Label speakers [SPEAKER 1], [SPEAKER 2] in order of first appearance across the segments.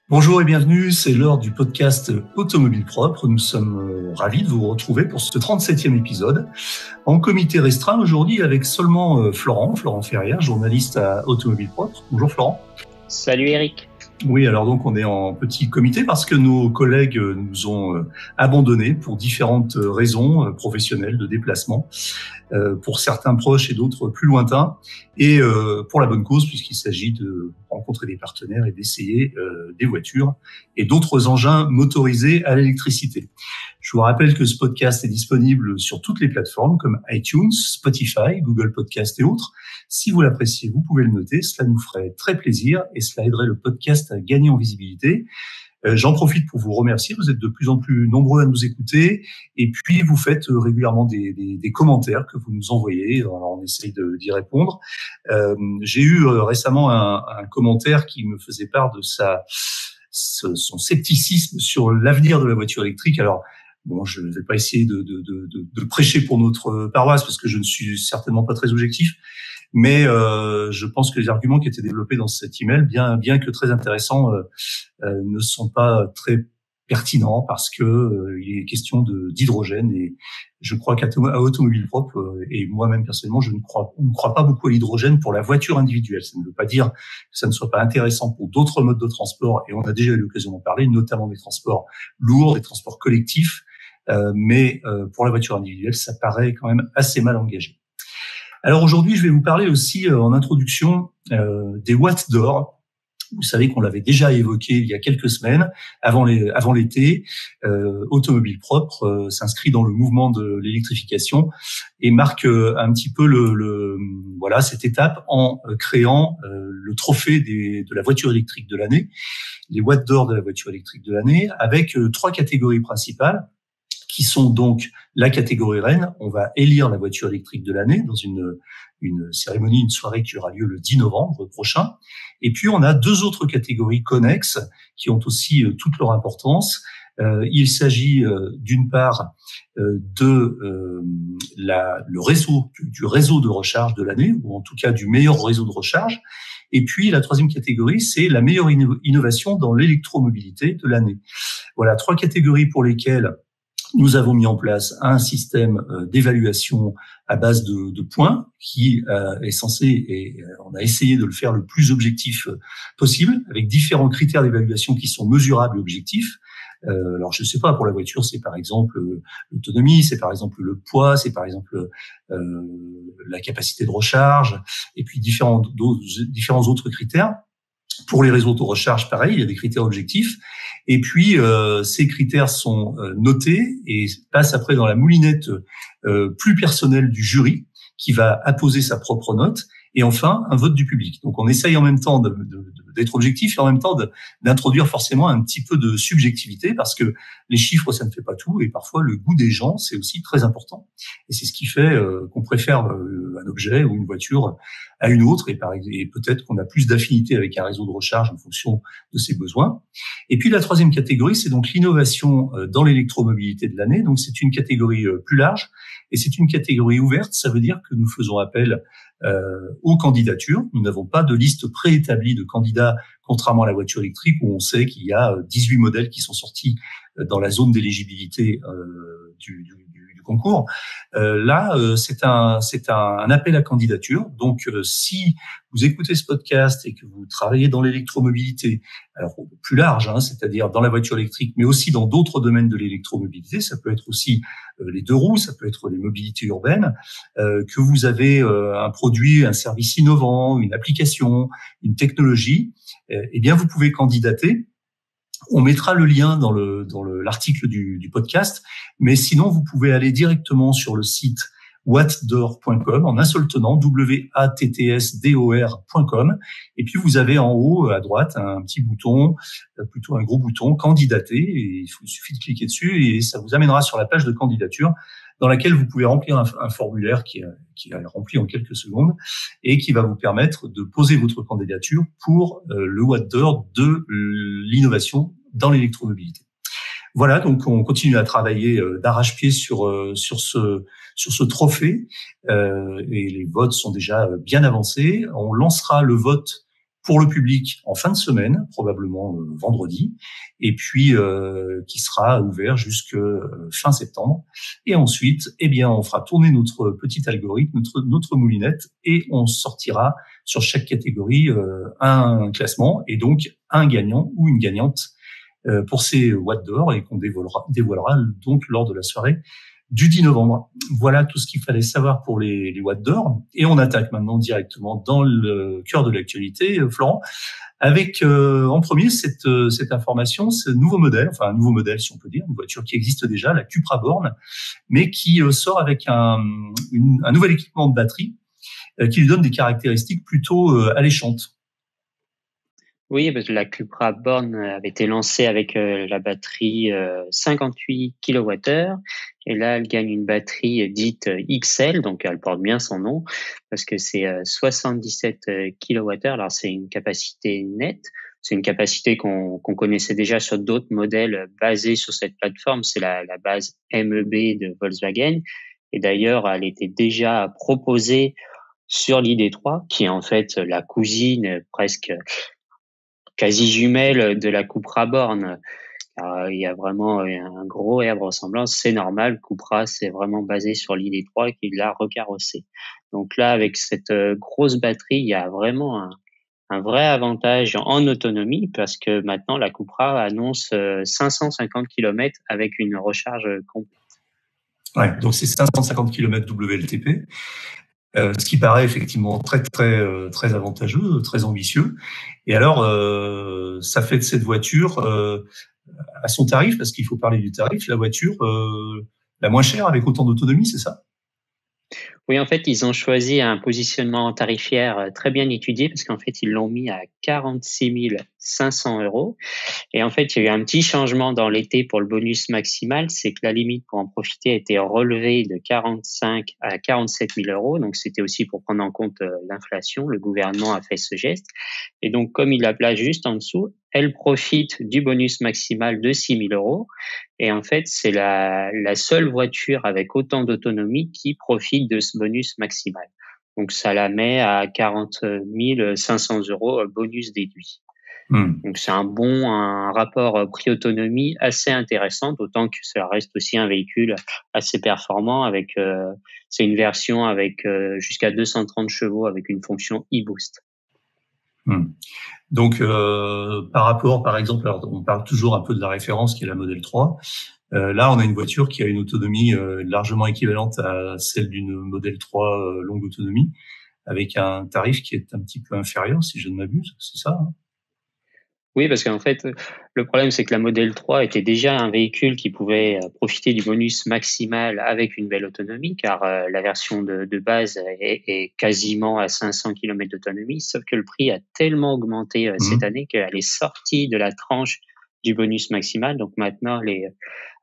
[SPEAKER 1] Bonjour et bienvenue, c'est l'heure du podcast Automobile Propre. Nous sommes ravis de vous retrouver pour ce 37e épisode. En comité restreint aujourd'hui avec seulement Florent Ferrière, journaliste à Automobile Propre. Bonjour Florent.
[SPEAKER 2] Salut Eric.
[SPEAKER 1] Oui, alors donc on est en petit comité parce que nos collègues nous ont abandonnés pour différentes raisons professionnelles de déplacement, pour certains proches et d'autres plus lointains, et pour la bonne cause puisqu'il s'agit de rencontrer des partenaires et d'essayer des voitures et d'autres engins motorisés à l'électricité. Je vous rappelle que ce podcast est disponible sur toutes les plateformes comme iTunes, Spotify, Google Podcast et autres. Si vous l'appréciez, vous pouvez le noter, cela nous ferait très plaisir et cela aiderait le podcast à gagner en visibilité. J'en profite pour vous remercier, vous êtes de plus en plus nombreux à nous écouter et puis vous faites régulièrement des commentaires que vous nous envoyez, alors on essaye d'y répondre. J'ai eu récemment un commentaire qui me faisait part de son scepticisme sur l'avenir de la voiture électrique. Alors, bon, je ne vais pas essayer de prêcher pour notre paroisse parce que je ne suis certainement pas très objectif, mais je pense que les arguments qui étaient développés dans cet email, bien que très intéressants, ne sont pas très pertinents parce que il est question d'hydrogène et je crois qu'à Automobile Propre et moi-même personnellement, on ne croit pas beaucoup à l'hydrogène pour la voiture individuelle. Ça ne veut pas dire que ça ne soit pas intéressant pour d'autres modes de transport et on a déjà eu l'occasion d'en parler, notamment des transports lourds, des transports collectifs, mais pour la voiture individuelle, ça paraît quand même assez mal engagé. Alors aujourd'hui, je vais vous parler aussi en introduction des watts d'or. Vous savez qu'on l'avait déjà évoqué il y a quelques semaines, avant l'été. Automobile Propre s'inscrit dans le mouvement de l'électrification et marque un petit peu voilà cette étape en créant le trophée de la voiture électrique de l'année, les watts d'or de la voiture électrique de l'année, avec 3 catégories principales, qui sont donc la catégorie reine. On va élire la voiture électrique de l'année dans une cérémonie, une soirée qui aura lieu le 10 novembre prochain. Et puis, on a 2 autres catégories connexes qui ont aussi toute leur importance. Il s'agit d'une part le réseau, du réseau de recharge de l'année, ou en tout cas du meilleur réseau de recharge. Et puis, la 3e catégorie, c'est la meilleure innovation dans l'électromobilité de l'année. Voilà, 3 catégories pour lesquelles nous avons mis en place un système d'évaluation à base de points qui est censé, et on a essayé de le faire le plus objectif possible, avec différents critères d'évaluation qui sont mesurables et objectifs. Alors, je ne sais pas, pour la voiture, c'est par exemple l'autonomie, c'est par exemple le poids, c'est par exemple la capacité de recharge, et puis différents autres critères. Pour les réseaux de recharge, pareil, il y a des critères objectifs. Et puis, ces critères sont notés et passent après dans la moulinette plus personnelle du jury qui va apposer sa propre note. Et enfin, un vote du public. Donc, on essaye en même temps d'être objectif et en même temps d'introduire forcément un petit peu de subjectivité parce que les chiffres, ça ne fait pas tout. Et parfois, le goût des gens, c'est aussi très important. Et c'est ce qui fait qu'on préfère un objet ou une voiture à une autre. Et peut-être qu'on a plus d'affinité avec un réseau de recharge en fonction de ses besoins. Et puis, la 3e catégorie, c'est donc l'innovation dans l'électromobilité de l'année. Donc, c'est une catégorie plus large et c'est une catégorie ouverte. Ça veut dire que nous faisons appel aux candidatures. Nous n'avons pas de liste préétablie de candidats, contrairement à la voiture électrique où on sait qu'il y a 18 modèles qui sont sortis dans la zone d'éligibilité du concours. Là, c'est un appel à candidature. Donc, si vous écoutez ce podcast et que vous travaillez dans l'électromobilité, alors plus large, c'est-à-dire dans la voiture électrique, mais aussi dans d'autres domaines de l'électromobilité, ça peut être aussi les 2 roues, ça peut être les mobilités urbaines, que vous avez un produit, un service innovant, une application, une technologie, eh bien vous pouvez candidater. On mettra le lien dans l'article du podcast, mais sinon vous pouvez aller directement sur le site wattdor.com en un seul tenant, wattsdor.com, et puis vous avez en haut à droite un petit bouton, plutôt un gros bouton, candidater, et il suffit de cliquer dessus et ça vous amènera sur la page de candidature dans laquelle vous pouvez remplir un formulaire qui est rempli en quelques secondes et qui va vous permettre de poser votre candidature pour le Watt d'or de l'innovation dans l'électromobilité. Voilà, donc on continue à travailler d'arrache-pied sur ce trophée et les votes sont déjà bien avancés. On lancera le vote pour le public en fin de semaine, probablement vendredi, et puis qui sera ouvert jusque fin septembre. Et ensuite, eh bien, on fera tourner notre petit algorithme, notre moulinette, et on sortira sur chaque catégorie un classement et donc un gagnant ou une gagnante pour ces watts d'or et qu'on dévoilera donc lors de la soirée du 10 novembre. Voilà tout ce qu'il fallait savoir pour les watts d'or. Et on attaque maintenant directement dans le cœur de l'actualité, Florent, avec en premier cette information, ce nouveau modèle, enfin un nouveau modèle si on peut dire, une voiture qui existe déjà, la Cupra Born, mais qui sort avec un nouvel équipement de batterie qui lui donne des caractéristiques plutôt alléchantes.
[SPEAKER 2] Oui, parce que la Cupra Born avait été lancée avec la batterie 58 kWh et là elle gagne une batterie dite XL, donc elle porte bien son nom parce que c'est 77 kWh. Alors c'est une capacité nette, c'est une capacité qu'on connaissait déjà sur d'autres modèles basés sur cette plateforme, c'est la base MEB de Volkswagen et d'ailleurs elle était déjà proposée sur l'ID3 qui est en fait la cousine presque quasi jumelle de la Cupra Born. Il y a vraiment un gros air de ressemblance. C'est normal. Cupra, c'est vraiment basé sur l'ID3 qui l'a recarrossé. Donc là, avec cette grosse batterie, il y a vraiment un vrai avantage en autonomie parce que maintenant, la Cupra annonce 550 km avec une recharge complète.
[SPEAKER 1] Ouais, donc c'est 550 km WLTP. Ce qui paraît effectivement très avantageux, très ambitieux. Et alors, ça fait de cette voiture à son tarif, parce qu'il faut parler du tarif, la voiture la moins chère avec autant d'autonomie, c'est ça?
[SPEAKER 2] Oui, en fait, ils ont choisi un positionnement tarifaire très bien étudié parce qu'en fait, ils l'ont mis à 46 500 €. Et en fait, il y a eu un petit changement dans l'été pour le bonus maximal, c'est que la limite pour en profiter a été relevée de 45 à 47 000 €. Donc, c'était aussi pour prendre en compte l'inflation. Le gouvernement a fait ce geste. Et donc, comme il la place juste en dessous, elle profite du bonus maximal de 6 000 €. Et en fait, c'est la seule voiture avec autant d'autonomie qui profite de ce bonus maximal. Donc, ça la met à 40 500 € bonus déduit. Donc c'est un rapport prix-autonomie assez intéressant, d'autant que ça reste aussi un véhicule assez performant avec c'est une version avec jusqu'à 230 chevaux avec une fonction e-boost.
[SPEAKER 1] Donc par rapport, par exemple, alors on parle toujours un peu de la référence qui est la Model 3. Là, on a une voiture qui a une autonomie largement équivalente à celle d'une Model 3 longue autonomie, avec un tarif qui est un petit peu inférieur, si je ne m'abuse, c'est ça, hein?
[SPEAKER 2] Oui, parce qu'en fait, le problème, c'est que la Model 3 était déjà un véhicule qui pouvait profiter du bonus maximal avec une belle autonomie, car la version de base est quasiment à 500 km d'autonomie, sauf que le prix a tellement augmenté cette année qu'elle est sortie de la tranche du bonus maximal. Donc maintenant,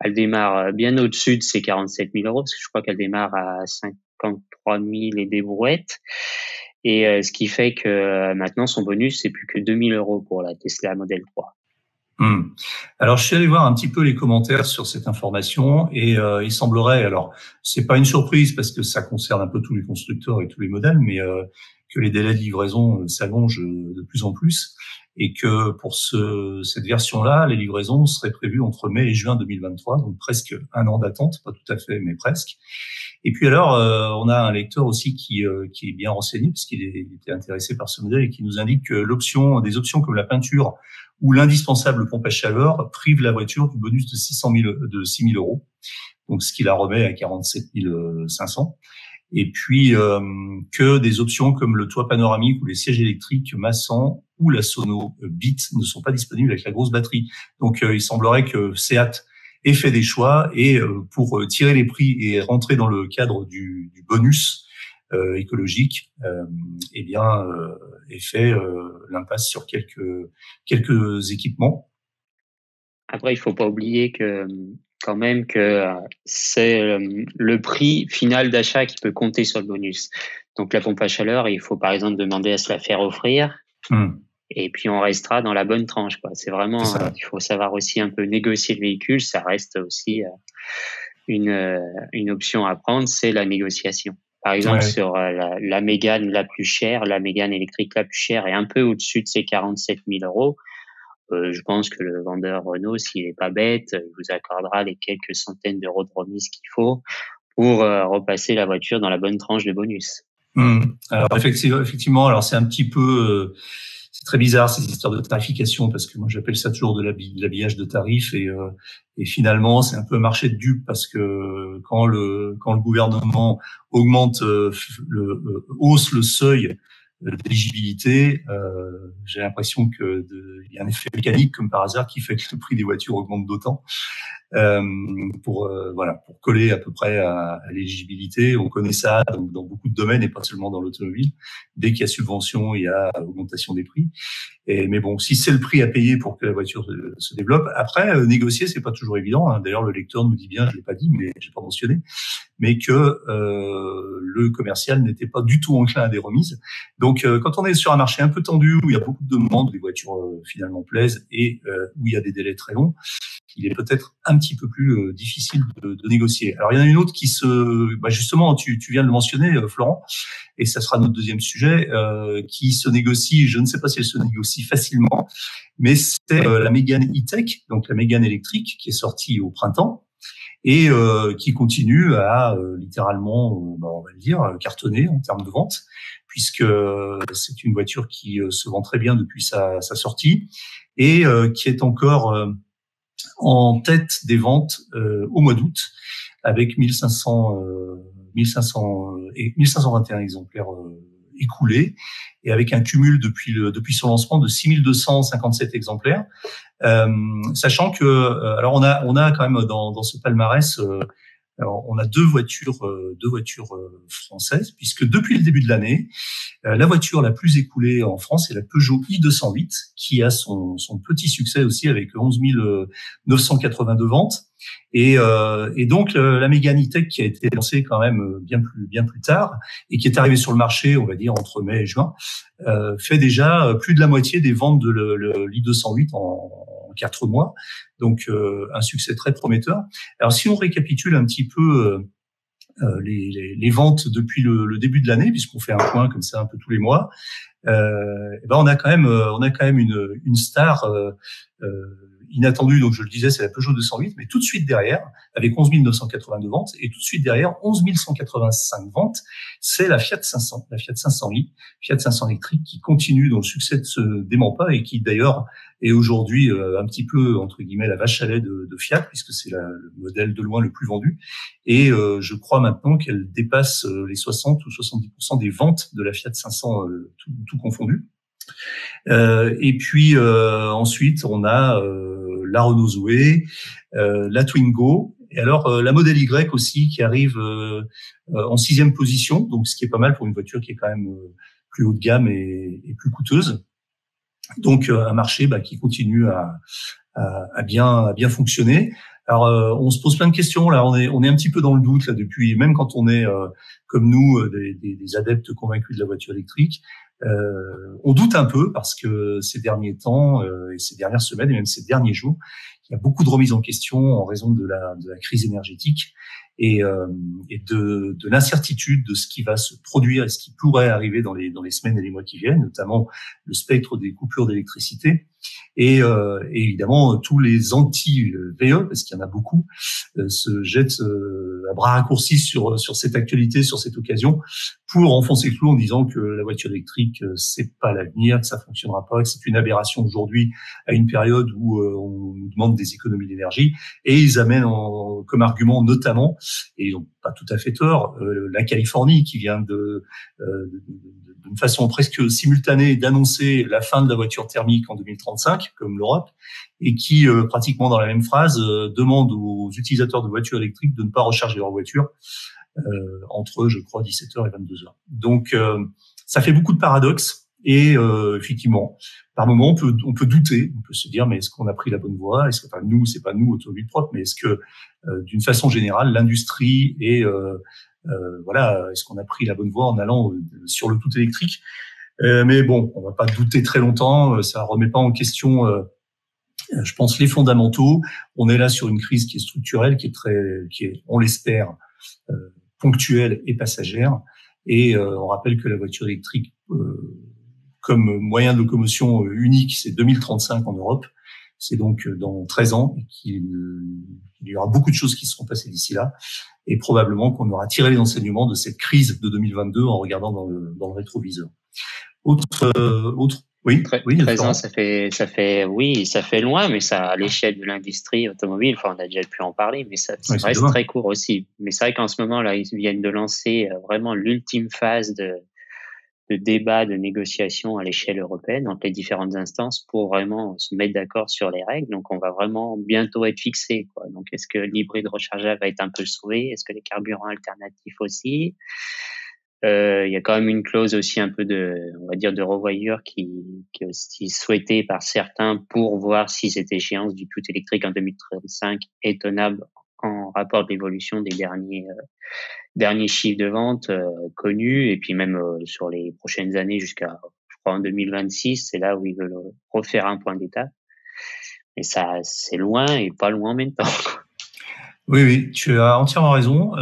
[SPEAKER 2] elle démarre bien au-dessus de ses 47 000 €, parce que je crois qu'elle démarre à 53 000 et des brouettes. Et ce qui fait que maintenant son bonus c'est plus que 2 000 € pour la Tesla Model 3.
[SPEAKER 1] Alors, je suis allé voir un petit peu les commentaires sur cette information et il semblerait, alors c'est pas une surprise parce que ça concerne un peu tous les constructeurs et tous les modèles, mais que les délais de livraison s'allongent de plus en plus et que pour cette version-là, les livraisons seraient prévues entre mai et juin 2023, donc presque un an d'attente, pas tout à fait, mais presque. Et puis alors, on a un lecteur aussi qui est bien renseigné puisqu'il était intéressé par ce modèle et qui nous indique que des options comme la peinture ou l'indispensable pompe à chaleur prive la voiture du bonus de 6 000 €, donc ce qui la remet à 47 500. Et puis que des options comme le toit panoramique ou les sièges électriques massants ou la sono Beat ne sont pas disponibles avec la grosse batterie. Donc il semblerait que Seat ait fait des choix et pour tirer les prix et rentrer dans le cadre du bonus écologique, eh bien ait fait l'impasse sur quelques équipements.
[SPEAKER 2] Après, il faut pas oublier que quand même que c'est le prix final d'achat qui peut compter sur le bonus. Donc la pompe à chaleur, il faut par exemple demander à se la faire offrir. Et puis on restera dans la bonne tranche, quoi. C'est vraiment, il faut savoir aussi un peu négocier le véhicule. Ça reste aussi une option à prendre, c'est la négociation. Par exemple,
[SPEAKER 1] Ouais.
[SPEAKER 2] sur la Mégane la plus chère, la Mégane électrique la plus chère est un peu au-dessus de ses 47 000 euros. Je pense que le vendeur Renault, s'il est pas bête, il vous accordera les quelques centaines d'euros de remise qu'il faut pour repasser la voiture dans la bonne tranche de bonus.
[SPEAKER 1] Alors effectivement, alors c'est un petit peu, c'est très bizarre ces histoires de tarification parce que moi j'appelle ça toujours de l'habillage de tarifs et finalement c'est un peu un marché de dupes parce que quand le gouvernement augmente hausse le seuil d'éligibilité, j'ai l'impression que il y a un effet mécanique comme par hasard qui fait que le prix des voitures augmente d'autant. Pour coller à peu près à l'éligibilité. On connaît ça dans beaucoup de domaines et pas seulement dans l'automobile. Dès qu'il y a subvention, il y a augmentation des prix. Mais bon, si c'est le prix à payer pour que la voiture se développe, après négocier c'est pas toujours évident. D'ailleurs, le lecteur nous dit bien, je l'ai pas dit, mais j'ai pas mentionné, mais que le commercial n'était pas du tout enclin à des remises. Donc, quand on est sur un marché un peu tendu où il y a beaucoup de demandes, où les voitures finalement plaisent et où il y a des délais très longs, il est peut-être un petit peu plus difficile de négocier. Alors, il y en a une autre qui justement, tu viens de le mentionner, Florent, et ça sera notre deuxième sujet, qui se négocie, je ne sais pas si elle se négocie facilement, mais c'est la Mégane E-Tech, donc la Mégane électrique, qui est sortie au printemps, et qui continue à littéralement, on va le dire, cartonner en termes de vente, puisque c'est une voiture qui se vend très bien depuis sa sortie, et qui est encore en tête des ventes au mois d'août, avec 1521 exemplaires écoulés, et avec un cumul depuis son lancement de 6257 exemplaires. Sachant que, alors on a quand même dans ce palmarès, alors on a deux voitures françaises, puisque depuis le début de l'année, la voiture la plus écoulée en France est la Peugeot i208, qui a son petit succès aussi avec 11 982 ventes. Et donc la Mégane E-Tech, qui a été lancée quand même bien plus tard et qui est arrivée sur le marché, on va dire entre mai et juin, fait déjà plus de la moitié des ventes de l'i208 en 4 mois. Donc un succès très prometteur. Alors si on récapitule un petit peu les ventes depuis le début de l'année, puisqu'on fait un point comme ça un peu tous les mois, on a quand même une star inattendue. Donc je le disais, c'est la Peugeot 208, mais tout de suite derrière, avec 11 982 ventes, et tout de suite derrière 11 185 ventes, c'est la Fiat 500, la Fiat 500i, Fiat 500 électrique, qui continue, dont le succès ne se dément pas et qui d'ailleurs est aujourd'hui un petit peu entre guillemets la vache à lait de Fiat, puisque c'est le modèle de loin le plus vendu, et je crois maintenant qu'elle dépasse les 60 ou 70% des ventes de la Fiat 500 tout confondu. Et puis ensuite on a la Renault Zoé, la Twingo, et alors la Model Y aussi qui arrive en 6e position, donc ce qui est pas mal pour une voiture qui est quand même plus haut de gamme et plus coûteuse. Donc un marché qui continue à bien fonctionner. Alors on se pose plein de questions là, on est un petit peu dans le doute là depuis, même quand on est comme nous des adeptes convaincus de la voiture électrique. On doute un peu parce que ces derniers temps et ces dernières semaines et même ces derniers jours, il y a beaucoup de remises en question en raison de la crise énergétique et de l'incertitude de ce qui va se produire et ce qui pourrait arriver dans les semaines et les mois qui viennent, notamment le spectre des coupures d'électricité et évidemment tous les anti-VE, parce qu'il y en a beaucoup, se jettent à bras raccourcis sur cette actualité, sur cette occasion, pour enfoncer le clou en disant que la voiture électrique c'est pas l'avenir, que ça fonctionnera pas, que c'est une aberration aujourd'hui à une période où on nous demande des économies d'énergie, et ils amènent comme argument notamment, et ils n'ont pas tout à fait tort, la Californie qui vient d'une façon presque simultanée d'annoncer la fin de la voiture thermique en 2035, comme l'Europe, et qui, pratiquement dans la même phrase, demande aux utilisateurs de voitures électriques de ne pas recharger leur voiture entre, je crois, 17h et 22h. Donc, ça fait beaucoup de paradoxes, et effectivement, par moment, on peut douter, on peut se dire, mais est-ce qu'on a pris la bonne voie? Est-ce que, enfin, nous, c'est pas nous, Automobile Propre, mais est-ce que, d'une façon générale, l'industrie et est-ce qu'on a pris la bonne voie en allant sur le tout électrique? Mais bon, on va pas douter très longtemps. Ça remet pas en question, je pense, les fondamentaux. On est là sur une crise qui est structurelle, qui est, on l'espère, ponctuelle et passagère. Et on rappelle que la voiture électrique, comme moyen de locomotion unique, c'est 2035 en Europe. C'est donc dans 13 ans et qu'il y aura beaucoup de choses qui seront passées d'ici là. Et probablement qu'on aura tiré les enseignements de cette crise de 2022 en regardant dans le rétroviseur. Oui,
[SPEAKER 2] 13 ans, ça fait loin, mais ça, à l'échelle de l'industrie automobile, on a déjà pu en parler, mais ça reste très court aussi. Mais c'est vrai qu'en ce moment, là, ils viennent de lancer vraiment l'ultime phase de débat, de négociation à l'échelle européenne entre les différentes instances pour vraiment se mettre d'accord sur les règles. Donc, on va vraiment bientôt être fixé, quoi. Donc, est-ce que l'hybride rechargeable va être un peu sauvé? Est-ce que les carburants alternatifs aussi? Il y a quand même une clause aussi un peu on va dire, de revoyure qui est aussi souhaitée par certains pour voir si cette échéance du tout électrique en 2035 est tenable en rapport de l'évolution des derniers chiffres de vente connus, et puis même sur les prochaines années jusqu'à, je crois, en 2026, c'est là où ils veulent refaire un point d'étape. Mais ça, c'est loin et pas loin en même temps.
[SPEAKER 1] Oui, tu as entièrement raison.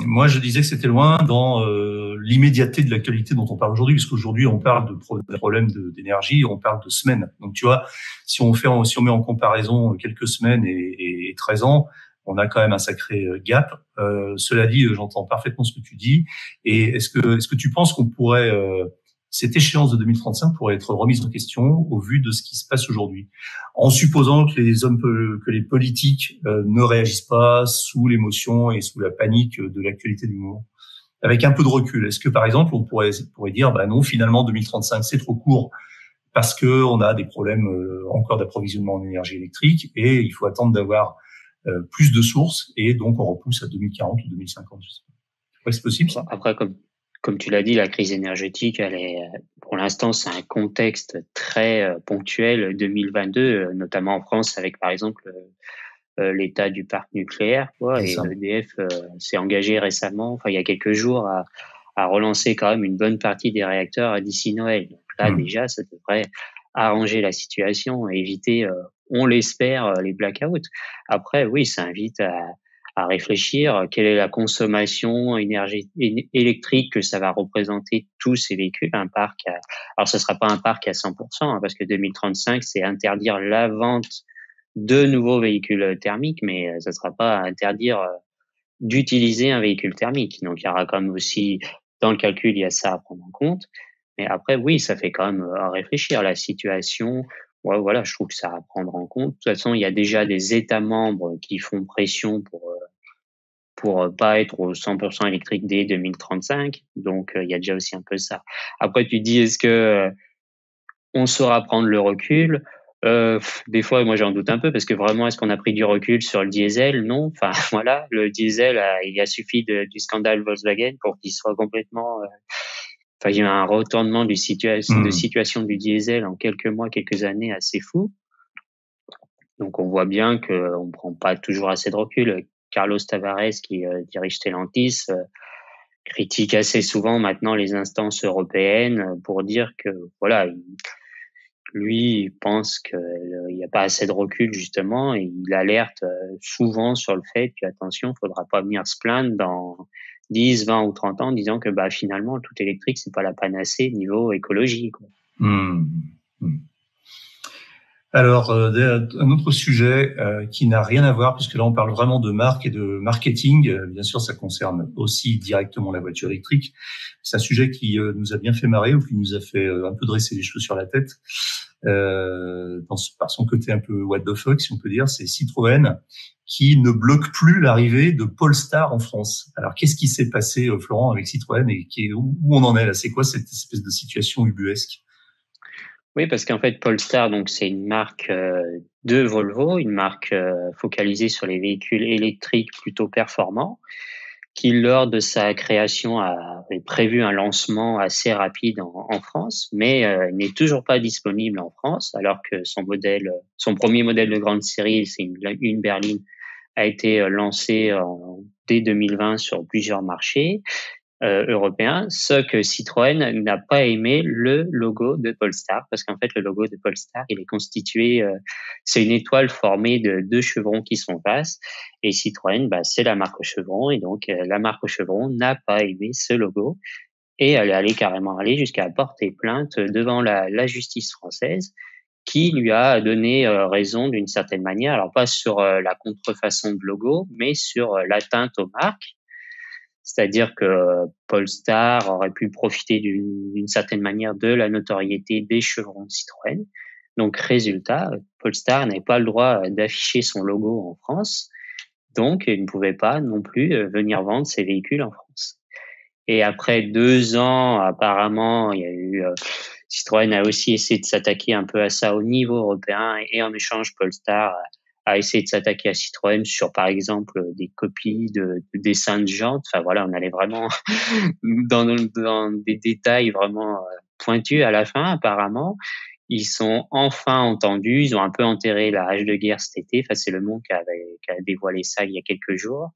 [SPEAKER 1] Moi, je disais que c'était loin dans l'immédiateté de l'actualité dont on parle aujourd'hui, puisqu'aujourd'hui, on parle de problèmes d'énergie, on parle de semaines. Donc, tu vois, si on met en comparaison quelques semaines et 13 ans, on a quand même un sacré gap. Cela dit, j'entends parfaitement ce que tu dis. Et est-ce que tu penses qu'on pourrait cette échéance de 2035 pourrait être remise en question au vu de ce qui se passe aujourd'hui, en supposant que les politiques ne réagissent pas sous l'émotion et sous la panique de l'actualité du moment. Avec un peu de recul, est-ce que par exemple on pourrait dire bah non, finalement 2035 c'est trop court parce que on a des problèmes encore d'approvisionnement en énergie électrique et il faut attendre d'avoir plus de sources et donc on repousse à 2040 ou 2050. Ouais, c'est possible ça.
[SPEAKER 2] Après, comme tu l'as dit, la crise énergétique, pour l'instant, c'est un contexte très ponctuel 2022, notamment en France, avec par exemple l'état du parc nucléaire, quoi, et EDF s'est engagé récemment, il y a quelques jours, à relancer quand même une bonne partie des réacteurs d'ici Noël. Donc là, déjà, ça devrait arranger la situation et éviter, on l'espère, les blackouts. Après, oui, ça invite à réfléchir quelle est la consommation électrique que ça va représenter tous ces véhicules. Alors ce sera pas un parc à 100%, parce que 2035 c'est interdire la vente de nouveaux véhicules thermiques, mais ça sera pas interdire d'utiliser un véhicule thermique. Donc il y aura quand même aussi, dans le calcul, il y a ça à prendre en compte. Mais après, oui, ça fait quand même à réfléchir. La situation, ouais, voilà, je trouve que ça à prendre en compte. De toute façon, il y a déjà des États membres qui font pression pour pas être au 100% électrique dès 2035. Donc, il y a déjà aussi un peu ça. Après, tu dis, est-ce que on saura prendre le recul? Des fois, moi, j'en doute un peu parce que vraiment, est-ce qu'on a pris du recul sur le diesel? Non. Enfin, voilà, le diesel, il a suffi du scandale Volkswagen pour qu'il soit complètement, il y a un retournement de situation du diesel en quelques mois, quelques années assez fou. Donc, on voit bien qu'on prend pas toujours assez de recul. Carlos Tavares, qui dirige Stellantis, critique assez souvent maintenant les instances européennes pour dire que, voilà, lui, il pense qu'il n'y a pas assez de recul, justement, et il alerte souvent sur le fait que, attention, faudra pas venir se plaindre dans 10, 20 ou 30 ans, disant que, finalement, le tout électrique, c'est pas la panacée niveau écologie, quoi.
[SPEAKER 1] Alors, un autre sujet qui n'a rien à voir, puisque là on parle vraiment de marque et de marketing. Bien sûr, ça concerne aussi directement la voiture électrique. C'est un sujet qui nous a bien fait marrer, ou qui nous a fait un peu dresser les cheveux sur la tête, par son côté un peu what the fuck, si on peut dire. C'est Citroën qui ne bloque plus l'arrivée de Polestar en France. Alors, qu'est-ce qui s'est passé, Florent, avec Citroën, et où on en est là? C'est quoi cette espèce de situation ubuesque?
[SPEAKER 2] Oui, parce qu'en fait, Polestar, donc c'est une marque de Volvo, une marque focalisée sur les véhicules électriques plutôt performants, qui lors de sa création avait prévu un lancement assez rapide en France, mais n'est toujours pas disponible en France, alors que son premier modèle de grande série, c'est une berline, a été lancé dès 2020 sur plusieurs marchés. européen, ce que Citroën n'a pas aimé le logo de Polestar, parce qu'en fait le logo de Polestar, il est constitué, c'est une étoile formée de deux chevrons qui sont face, et Citroën, c'est la marque chevron, et donc la marque chevron n'a pas aimé ce logo, et elle est allée carrément jusqu'à porter plainte devant la justice française, qui lui a donné raison d'une certaine manière, alors pas sur la contrefaçon de logo, mais sur l'atteinte aux marques. C'est-à-dire que Polestar aurait pu profiter d'une certaine manière de la notoriété des chevrons de Citroën. Donc, résultat, Polestar n'avait pas le droit d'afficher son logo en France, donc il ne pouvait pas non plus venir vendre ses véhicules en France. Et après 2 ans, apparemment, il y a eu Citroën a aussi essayé de s'attaquer un peu à ça au niveau européen, et en échange, Polestar a essayé de s'attaquer à Citroën sur, par exemple, des copies de dessins de jantes. Enfin voilà, on allait vraiment dans des détails vraiment pointus à la fin, apparemment. Ils sont enfin entendus, ils ont un peu enterré la rage de guerre cet été. Enfin, c'est Le Monde qui a dévoilé ça il y a quelques jours.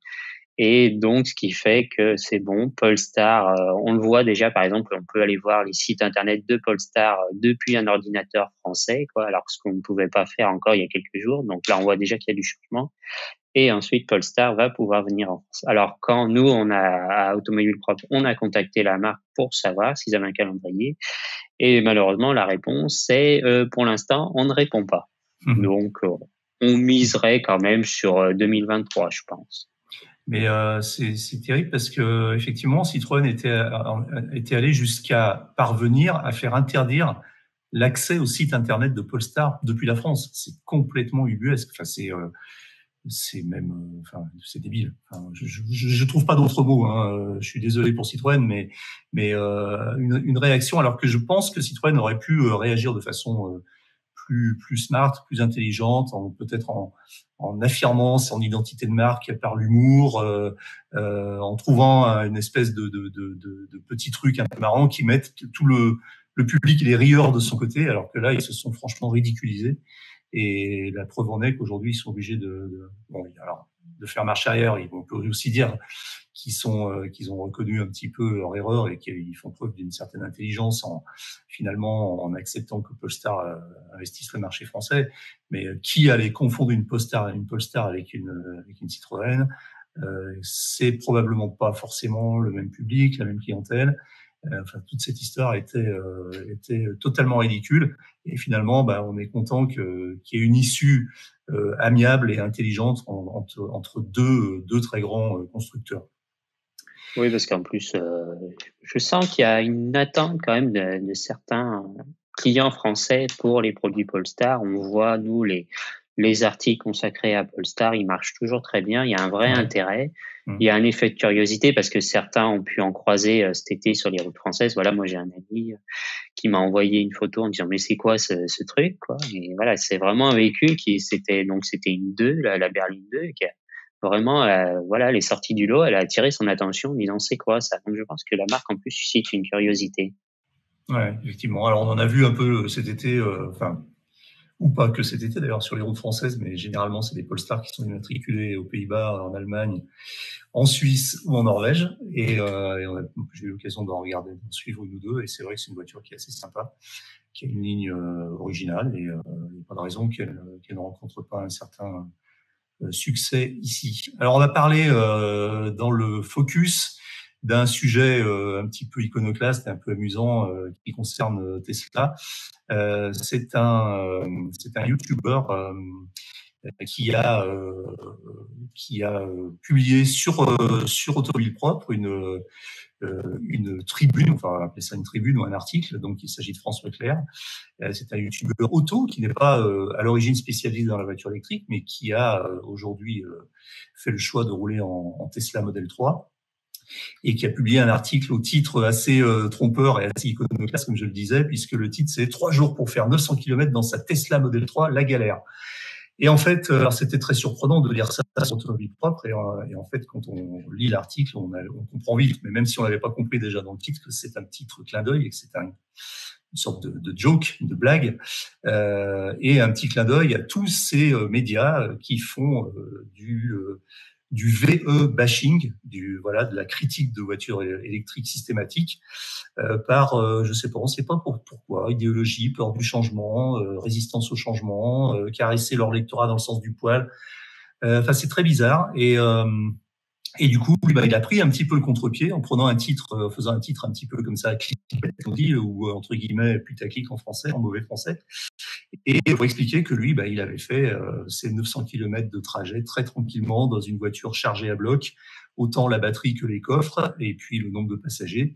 [SPEAKER 2] Et donc, ce qui fait que c'est bon, Polestar, on le voit déjà, par exemple, on peut aller voir les sites internet de Polestar depuis un ordinateur français, quoi, alors ce qu'on ne pouvait pas faire encore il y a quelques jours. Donc là, on voit déjà qu'il y a du changement. Et ensuite, Polestar va pouvoir venir en France. Alors, quand nous, à Automobile Propre, on a contacté la marque pour savoir s'ils avaient un calendrier. Et malheureusement, la réponse, c'est pour l'instant, on ne répond pas. Donc, on miserait quand même sur 2023, je pense.
[SPEAKER 1] Mais c'est terrible parce que effectivement, Citroën était allé jusqu'à parvenir à faire interdire l'accès au site internet de Polestar depuis la France. C'est complètement ubuesque. Enfin, c'est même, c'est débile. Enfin, je trouve pas d'autres mots. Hein. Je suis désolé pour Citroën, mais une réaction, alors que je pense que Citroën aurait pu réagir de façon plus smart, plus intelligente, peut-être en affirmant son identité de marque par l'humour, en trouvant une espèce de petits trucs un peu marrants qui mettent tout le public et les rieurs de son côté, alors que là, ils se sont franchement ridiculisés. Et la preuve en est qu'aujourd'hui, ils sont obligés de faire marche arrière. On peut aussi dire qu'ils ont reconnu un petit peu leur erreur et qu'ils font preuve d'une certaine intelligence finalement en acceptant que Polestar investisse le marché français. Mais qui allait confondre une Polestar avec une Citroën? C'est probablement pas forcément le même public, la même clientèle. Enfin, toute cette histoire était totalement ridicule. Et finalement, on est content qu'il y ait une issue amiable et intelligente entre deux très grands constructeurs.
[SPEAKER 2] Oui, parce qu'en plus, je sens qu'il y a une attente quand même de certains clients français pour les produits Polestar. On voit, nous, les articles consacrés à Polestar, ils marchent toujours très bien. Il y a un vrai intérêt. Il y a un effet de curiosité parce que certains ont pu en croiser cet été sur les routes françaises. Voilà, moi, j'ai un ami qui m'a envoyé une photo en disant, mais c'est quoi ce truc, quoi? Et voilà, c'est vraiment un véhicule c'était une 2, la berline 2, qui a vraiment, voilà, elle est sortie du lot, elle a attiré son attention en disant, c'est quoi ça? Donc, je pense que la marque, en plus, suscite une curiosité.
[SPEAKER 1] Ouais, effectivement. Alors, on en a vu un peu cet été, ou pas que cet été d'ailleurs sur les routes françaises, mais généralement c'est des Polestar qui sont immatriculés aux Pays-Bas, en Allemagne, en Suisse ou en Norvège. Et j'ai eu l'occasion d'en regarder, d'en suivre une ou deux. Et c'est vrai que c'est une voiture qui est assez sympa, qui a une ligne originale, et il n'y a pas de raison qu'elle ne rencontre pas un certain succès ici. Alors on a parlé dans le focus d'un sujet un petit peu iconoclaste et un peu amusant qui concerne Tesla. C'est un YouTuber qui a publié sur Automobile Propre une tribune, enfin on va appeler ça une tribune ou un article. Donc il s'agit de François Clair. C'est un YouTuber auto qui n'est pas à l'origine spécialisé dans la voiture électrique, mais qui a aujourd'hui fait le choix de rouler en Tesla Model 3 et qui a publié un article au titre assez trompeur et assez iconoclaste, comme je le disais, puisque le titre c'est 3 jours pour faire 900 km dans sa Tesla Model 3, la galère. Et en fait, alors c'était très surprenant de lire ça sur Automobile Propre, et en fait, quand on lit l'article, on comprend vite, mais même si on l'avait pas compris déjà dans le titre, que c'est un titre clin d'œil et que c'est une sorte de joke, de blague, et un petit clin d'œil à tous ces médias qui font du VE bashing, de la critique de voitures électriques systématiques, je sais pas, on sait pas pourquoi, idéologie, peur du changement, résistance au changement, caresser leur lectorat dans le sens du poil. Enfin, c'est très bizarre. Et du coup, il a pris un petit peu le contre-pied en prenant faisant un titre un petit peu comme ça, clickbait, on dit, ou entre guillemets putaclic en français, en mauvais français. Et pour expliquer que lui, il avait fait ses 900 km de trajet très tranquillement dans une voiture chargée à bloc, autant la batterie que les coffres, et puis le nombre de passagers,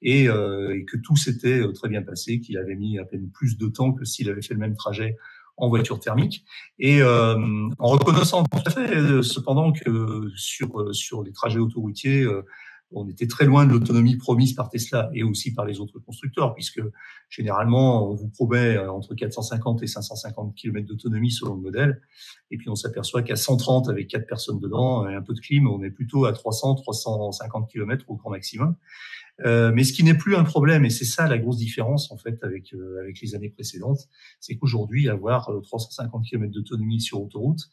[SPEAKER 1] et que tout s'était très bien passé, qu'il avait mis à peine plus de temps que s'il avait fait le même trajet en voiture thermique, et en reconnaissant tout à fait, cependant, que sur les trajets autoroutiers, on était très loin de l'autonomie promise par Tesla et aussi par les autres constructeurs, puisque généralement, on vous promet entre 450 et 550 km d'autonomie selon le modèle, et puis on s'aperçoit qu'à 130 avec 4 personnes dedans et un peu de clim, on est plutôt à 300, 350 km au grand maximum. Mais ce qui n'est plus un problème, et c'est ça la grosse différence en fait avec les années précédentes, c'est qu'aujourd'hui avoir 350 km d'autonomie sur autoroute,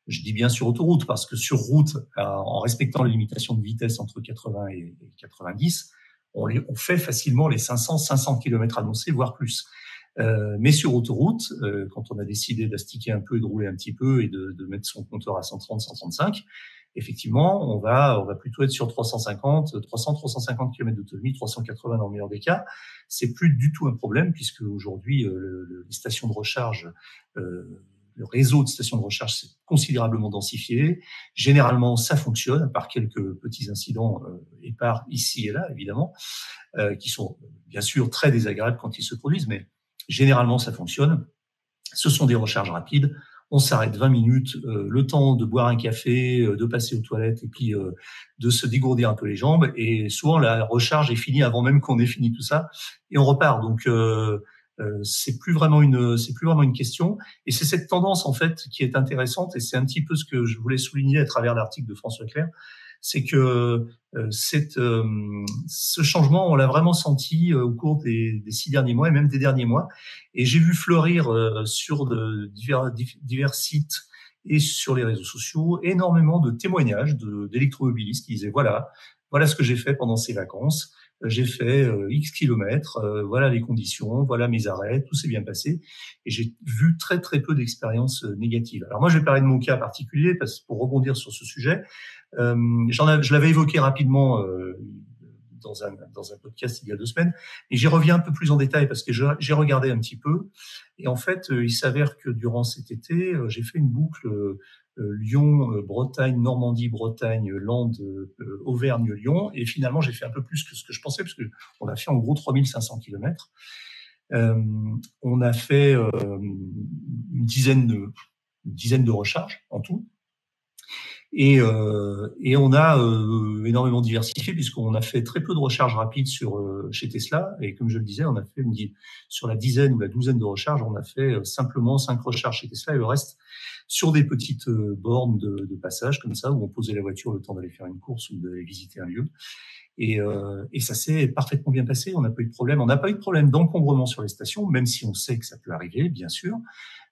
[SPEAKER 1] je dis bien sur autoroute parce que sur route, en respectant les limitations de vitesse entre 80 et 90, on fait facilement les 500 km annoncés, voire plus. Mais sur autoroute, quand on a décidé d'astiquer un peu et de rouler un petit peu et de mettre son compteur à 130, 135, effectivement, on va plutôt être sur 350 km d'autonomie, 380 dans le meilleur des cas. C'est plus du tout un problème puisque aujourd'hui, les stations de recharge, le réseau de stations de recharge s'est considérablement densifié. Généralement, ça fonctionne, à part quelques petits incidents épars ici et là, évidemment, qui sont bien sûr très désagréables quand ils se produisent, mais généralement, ça fonctionne. Ce sont des recharges rapides. On s'arrête 20 minutes, le temps de boire un café, de passer aux toilettes et puis de se dégourdir un peu les jambes. Et souvent, la recharge est finie avant même qu'on ait fini tout ça et on repart. Donc, c'est plus vraiment une question. Et c'est cette tendance en fait qui est intéressante et c'est un petit peu ce que je voulais souligner à travers l'article de François Clerc. C'est que ce changement, on l'a vraiment senti au cours des 6 derniers mois et même des derniers mois. Et j'ai vu fleurir sur divers sites et sur les réseaux sociaux énormément de témoignages d'électromobilistes qui disaient voilà ce que j'ai fait pendant ces vacances. J'ai fait X kilomètres, voilà les conditions, voilà mes arrêts, tout s'est bien passé. Et j'ai vu très très peu d'expériences négatives. Alors moi, je vais parler de mon cas particulier parce que pour rebondir sur ce sujet, je l'avais évoqué rapidement dans un podcast il y a 2 semaines, et j'y reviens un peu plus en détail parce que j'ai regardé un petit peu. Et en fait, il s'avère que durant cet été, j'ai fait une boucle Lyon, Bretagne, Normandie, Bretagne, Landes, Auvergne, Lyon. Et finalement, j'ai fait un peu plus que ce que je pensais, parce que on a fait en gros 3500 kilomètres. On a fait une dizaine de recharges en tout. Et on a énormément diversifié puisqu'on a fait très peu de recharges rapides chez Tesla. Et comme je le disais, on a fait sur la dizaine ou la douzaine de recharges, on a fait simplement 5 recharges chez Tesla et le reste sur des petites bornes de passage comme ça où on posait la voiture le temps d'aller faire une course ou d'aller visiter un lieu. Et ça s'est parfaitement bien passé. On n'a pas eu de problème. On n'a pas eu de problème d'encombrement sur les stations, même si on sait que ça peut arriver, bien sûr.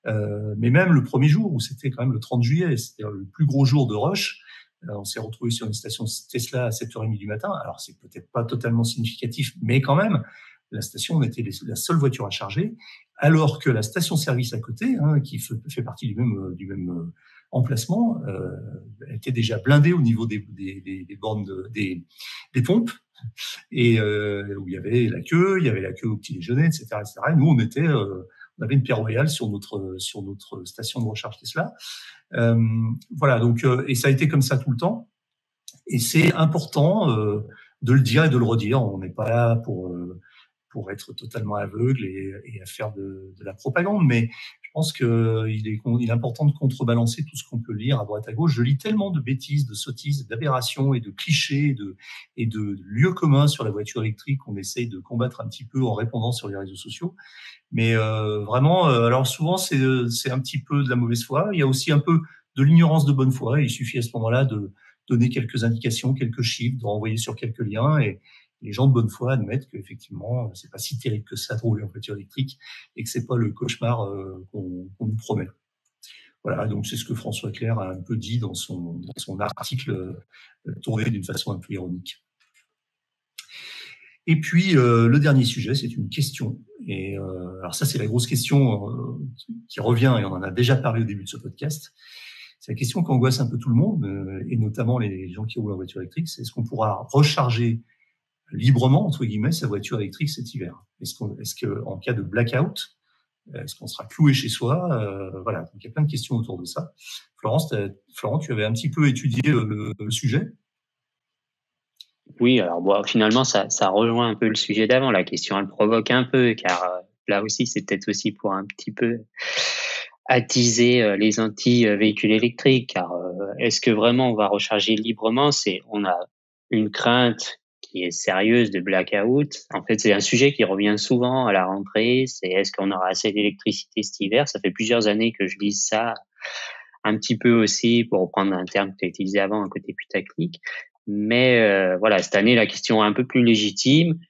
[SPEAKER 1] Mais même le premier jour, où c'était quand même le 30 juillet, c'était le plus gros jour de rush, on s'est retrouvé sur une station Tesla à 7h30 du matin. Alors, c'est peut-être pas totalement significatif, mais quand même, la station, on était la seule voiture à charger, alors que la station-service à côté, qui fait partie du même emplacement, était déjà blindée au niveau des bornes des pompes, et où il y avait la queue au petit déjeuner, etc., etc. Et nous, on avait une paire royale sur notre station de recharge Tesla. Voilà, donc et ça a été comme ça tout le temps. Et c'est important de le dire et de le redire. On n'est pas là pour être totalement aveugle et à faire de la propagande, mais je pense qu'il est important de contrebalancer tout ce qu'on peut lire à droite à gauche. Je lis tellement de bêtises, de sottises, d'aberrations et de clichés et de lieux communs sur la voiture électrique qu'on essaye de combattre un petit peu en répondant sur les réseaux sociaux. Mais vraiment, alors souvent c'est un petit peu de la mauvaise foi. Il y a aussi un peu de l'ignorance de bonne foi. Il suffit à ce moment-là de donner quelques indications, quelques chiffres, de renvoyer sur quelques liens, et les gens de bonne foi admettent qu'effectivement c'est pas si terrible que ça de rouler en voiture électrique et que c'est pas le cauchemar qu'on nous promet. Voilà, donc c'est ce que François Clerc a un peu dit dans son article tourné d'une façon un peu ironique. Et puis, le dernier sujet, c'est une question. Et alors ça, c'est la grosse question qui revient, et on en a déjà parlé au début de ce podcast. C'est la question qui angoisse un peu tout le monde, et notamment les gens qui roulent en voiture électrique. C'est est-ce qu'on pourra recharger librement, entre guillemets, sa voiture électrique cet hiver? Est-ce que, en cas de blackout, est-ce qu'on sera cloué chez soi? Voilà, donc il y a plein de questions autour de ça. Florent, tu avais un petit peu étudié le sujet.
[SPEAKER 2] Oui, alors bon, finalement, ça rejoint un peu le sujet d'avant. La question, elle provoque un peu, car là aussi, c'est peut-être aussi pour un petit peu attiser les anti-véhicules électriques. Car est-ce que vraiment on va recharger librement? On a une crainte qui est sérieuse de blackout. En fait, c'est un sujet qui revient souvent à la rentrée. C'est est-ce qu'on aura assez d'électricité cet hiver? Ça fait plusieurs années que je lis ça, un petit peu aussi, pour reprendre un terme que tu as utilisé avant, un côté putaclic. Mais voilà, cette année, la question est un peu plus légitime.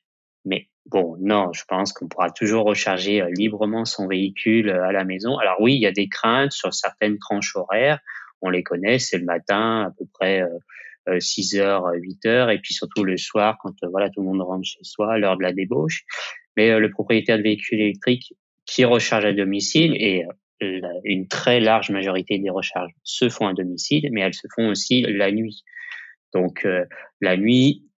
[SPEAKER 2] Mais bon, non, je pense qu'on pourra toujours recharger librement son véhicule à la maison. Alors oui, il y a des craintes sur certaines tranches horaires. On les connaît, c'est le matin, à peu près 6h, 8h, et puis surtout le soir, quand voilà, tout le monde rentre chez soi, à l'heure de la débauche. Mais le propriétaire de véhicules électriques qui recharge à domicile, et une très large majorité des recharges se font à domicile, mais elles se font aussi la nuit. Donc la nuit,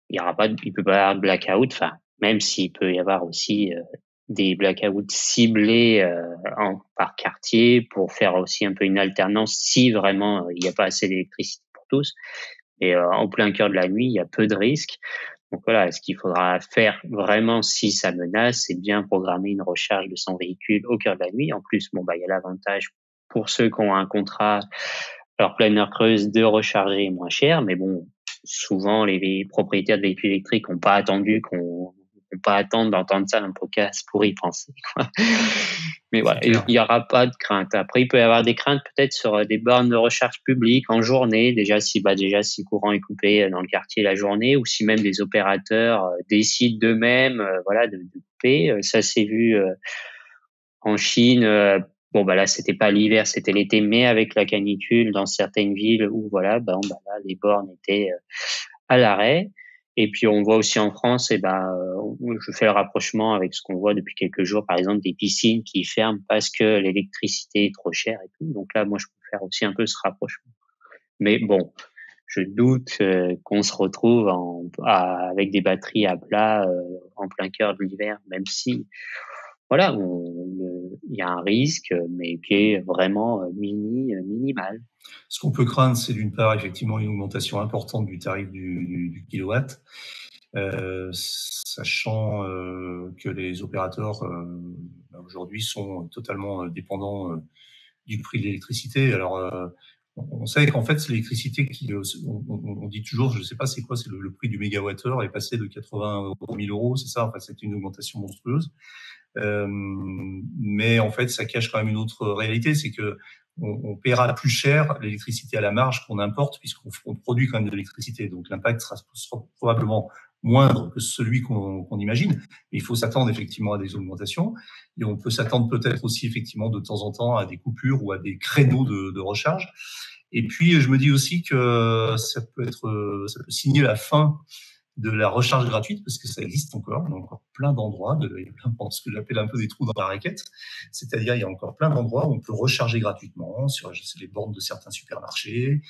[SPEAKER 2] il peut pas y avoir de blackout. Enfin, même s'il peut y avoir aussi des blackouts ciblés par quartier pour faire aussi un peu une alternance si vraiment il n'y a pas assez d'électricité pour tous. Et en plein cœur de la nuit, il y a peu de risques. Donc voilà, ce qu'il faudra faire vraiment si ça menace, c'est bien programmer une recharge de son véhicule au cœur de la nuit. En plus, bon bah il y a l'avantage pour ceux qui ont un contrat alors pleine heure creuse de recharger moins cher, mais bon, souvent les propriétaires de véhicules électriques n'ont pas attendre d'entendre ça dans le podcast pour y penser, quoi. Mais voilà, il y aura pas de crainte. Après, il peut y avoir des craintes peut-être sur des bornes de recharge publiques en journée, déjà si le courant est coupé dans le quartier la journée, ou si même des opérateurs décident d'eux-mêmes, voilà, de couper. Ça s'est vu en Chine. Bon bah là c'était pas l'hiver, c'était l'été, mais avec la canicule dans certaines villes où voilà, là les bornes étaient à l'arrêt. Et puis on voit aussi en France, je fais le rapprochement avec ce qu'on voit depuis quelques jours, par exemple des piscines qui ferment parce que l'électricité est trop chère et tout. Donc là, moi je peux faire aussi un peu ce rapprochement. Mais bon, je doute qu'on se retrouve avec des batteries à plat en plein cœur de l'hiver, même si voilà, il y a un risque, mais qui est vraiment minimal.
[SPEAKER 1] Ce qu'on peut craindre, c'est d'une part effectivement une augmentation importante du tarif du kilowatt, sachant que les opérateurs aujourd'hui sont totalement dépendants du prix de l'électricité. Alors on sait qu'en fait, c'est l'électricité on dit toujours, je ne sais pas c'est quoi, c'est le prix du mégawattheure est passé de 80 € 1000 €, c'est ça. Enfin, c'est une augmentation monstrueuse. Mais en fait, ça cache quand même une autre réalité, c'est que on paiera plus cher l'électricité à la marge qu'on importe, puisqu'on produit quand même de l'électricité. Donc l'impact sera probablement moindre que celui qu'on imagine. Mais il faut s'attendre effectivement à des augmentations, et on peut s'attendre peut-être aussi effectivement de temps en temps à des coupures ou à des créneaux de recharge. Et puis je me dis aussi que ça peut signer la fin de la recharge gratuite, parce que ça existe encore. Il y a encore plein d'endroits, il y a plein, ce que j'appelle un peu des trous dans la raquette. C'est-à-dire, il y a encore plein d'endroits où on peut recharger gratuitement sur les bornes de certains supermarchés,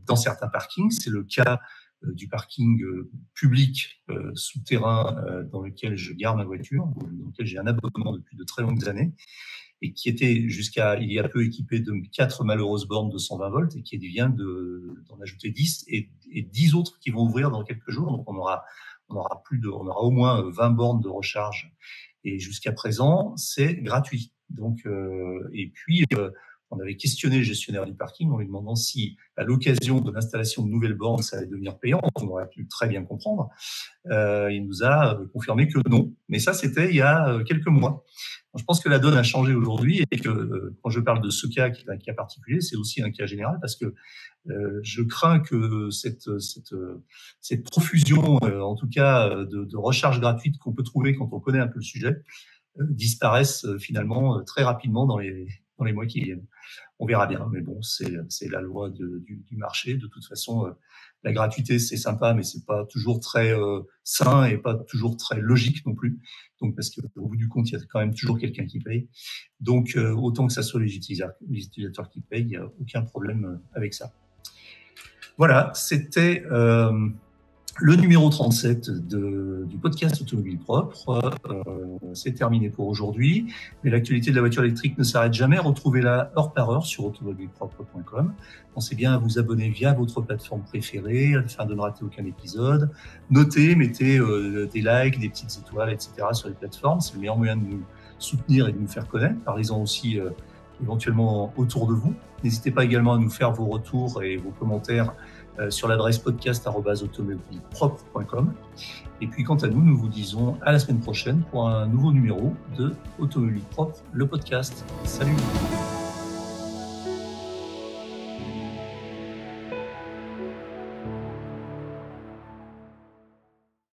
[SPEAKER 1] dans certains parkings. C'est le cas du parking public souterrain dans lequel je gare ma voiture, dans lequel j'ai un abonnement depuis de très longues années, et qui était jusqu'à il y a peu équipé de 4 malheureuses bornes de 120 volts, et qui vient d'en ajouter 10, et 10 autres qui vont ouvrir dans quelques jours. Donc on aura au moins 20 bornes de recharge, et jusqu'à présent c'est gratuit. Donc et puis on avait questionné le gestionnaire du parking en lui demandant si, à l'occasion de l'installation de nouvelles bornes, ça allait devenir payant. On aurait pu très bien comprendre. Il nous a confirmé que non. Mais ça, c'était il y a quelques mois. Je pense que la donne a changé aujourd'hui, et que quand je parle de ce cas qui est un cas particulier, c'est aussi un cas général, parce que je crains que cette profusion, en tout cas de recharge gratuite qu'on peut trouver quand on connaît un peu le sujet, disparaisse finalement très rapidement dans les dans les mois qui viennent. On verra bien, mais bon, c'est la loi du marché. De toute façon, la gratuité, c'est sympa, mais c'est pas toujours très sain et pas toujours très logique non plus. Donc, parce qu'au bout du compte, il y a quand même toujours quelqu'un qui paye. Donc, autant que ça soit les utilisateurs qui payent, il n'y a aucun problème avec ça. Voilà, c'était le numéro 37 du podcast Automobile Propre. C'est terminé pour aujourd'hui, mais l'actualité de la voiture électrique ne s'arrête jamais. Retrouvez-la heure par heure sur automobilepropre.com. Pensez bien à vous abonner via votre plateforme préférée afin de ne rater aucun épisode. Notez, mettez des likes, des petites étoiles, etc. sur les plateformes. C'est le meilleur moyen de nous soutenir et de nous faire connaître. Parlez-en aussi éventuellement autour de vous. N'hésitez pas également à nous faire vos retours et vos commentaires sur l'adresse podcast@automobilepropre.com. Et puis quant à nous, nous vous disons à la semaine prochaine pour un nouveau numéro de Automobile Propre, le podcast. Salut!